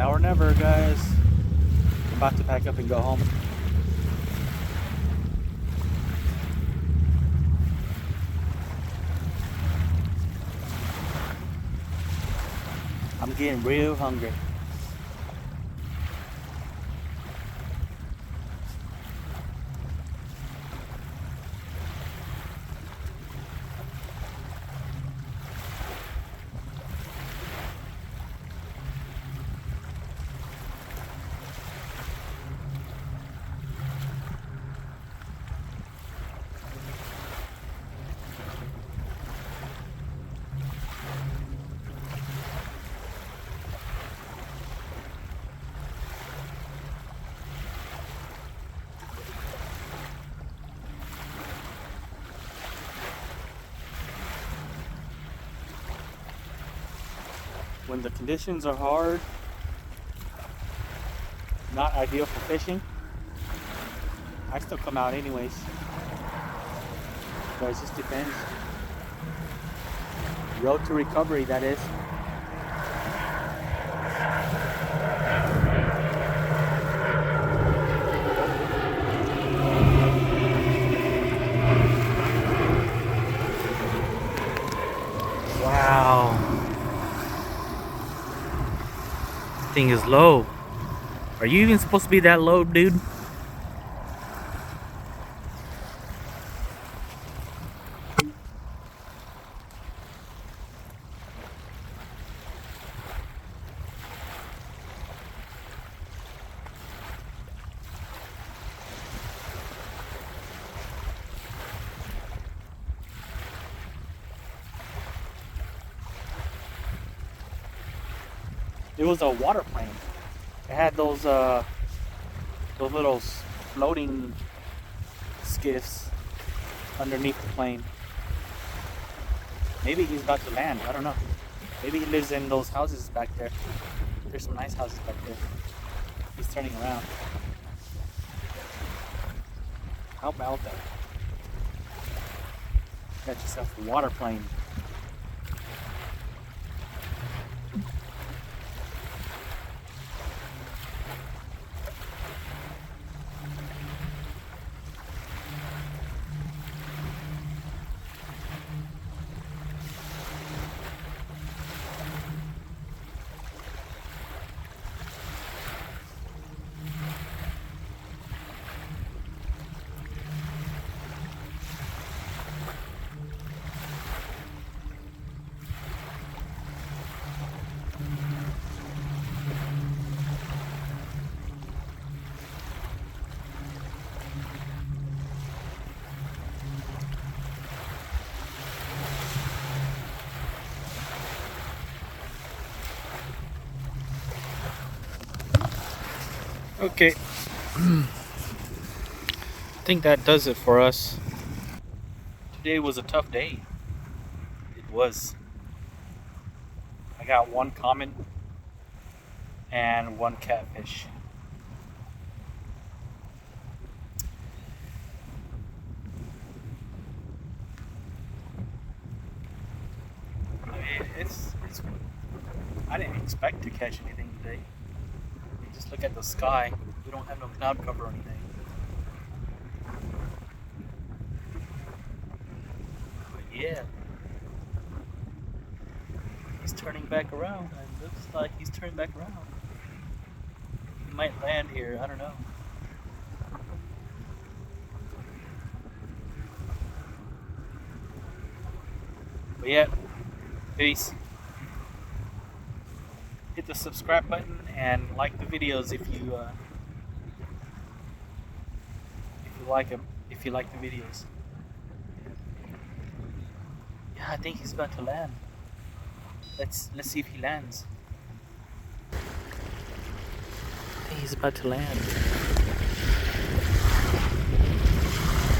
now or never, guys. I'm about to pack up and go home. I'm getting real hungry. When the conditions are hard, not ideal for fishing, I still come out anyways. But it just depends. Road to recovery, that is. Wow. This thing is low. Are you even supposed to be that low, dude? It was a water plane. It had those little floating skiffs underneath the plane. Maybe he's about to land. I don't know. Maybe he lives in those houses back there. There's some nice houses back there. He's turning around. How about that? Got yourself a water plane. Okay. I think that does it for us. Today was a tough day. It was. I got one common and one catfish. I mean, it's I didn't expect to catch anything today. Just look at the sky. We don't have no cloud cover or anything. But yeah. He's turning back around. It looks like he's turning back around. He might land here. I don't know. But yeah. Peace. Hit the subscribe button and like the videos if you like them. If you like the videos. Yeah, I think he's about to land. Let's see if he lands. I think he's about to land.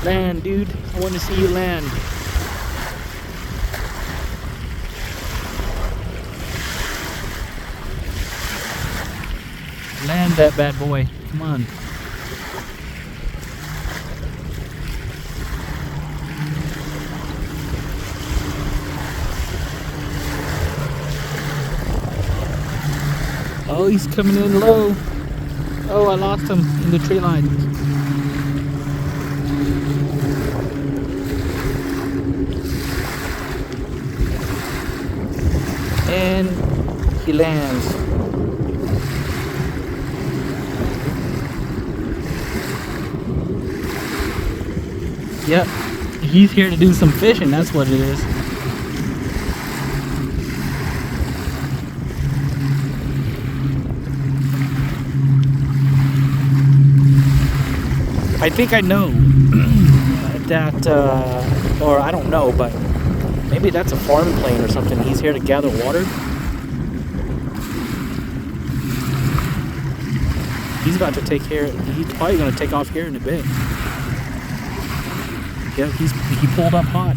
Land, dude. I want to see you land. Land that bad boy. Come on. Oh, he's coming in low. Oh, I lost him in the tree line. And he lands. Yep, he's here to do some fishing, that's what it is. I think I know that, or I don't know, but maybe that's a farm plane or something. He's here to gather water. He's about to take care, he's probably going to take off here in a bit. Yep, he pulled up hot.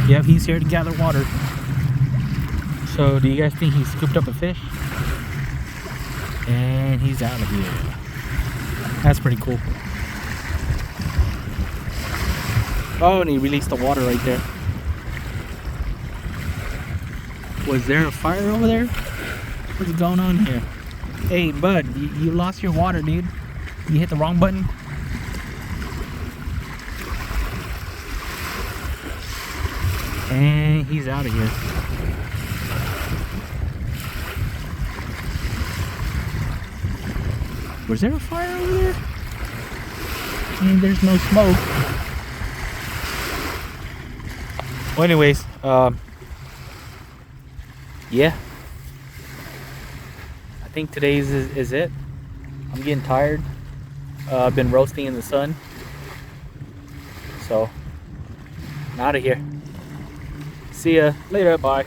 Yep, he's here to gather water. So, do you guys think he scooped up a fish? And he's out of here. That's pretty cool. Oh, and he released the water right there. Was there a fire over there? What's going on here? Hey, bud, you lost your water, dude. You hit the wrong button. And he's out of here. Was there a fire over there? And there's no smoke. Well, anyways, yeah. I think today's is it. I'm getting tired. I've been roasting in the sun. So, I'm out of here. See ya later. Bye.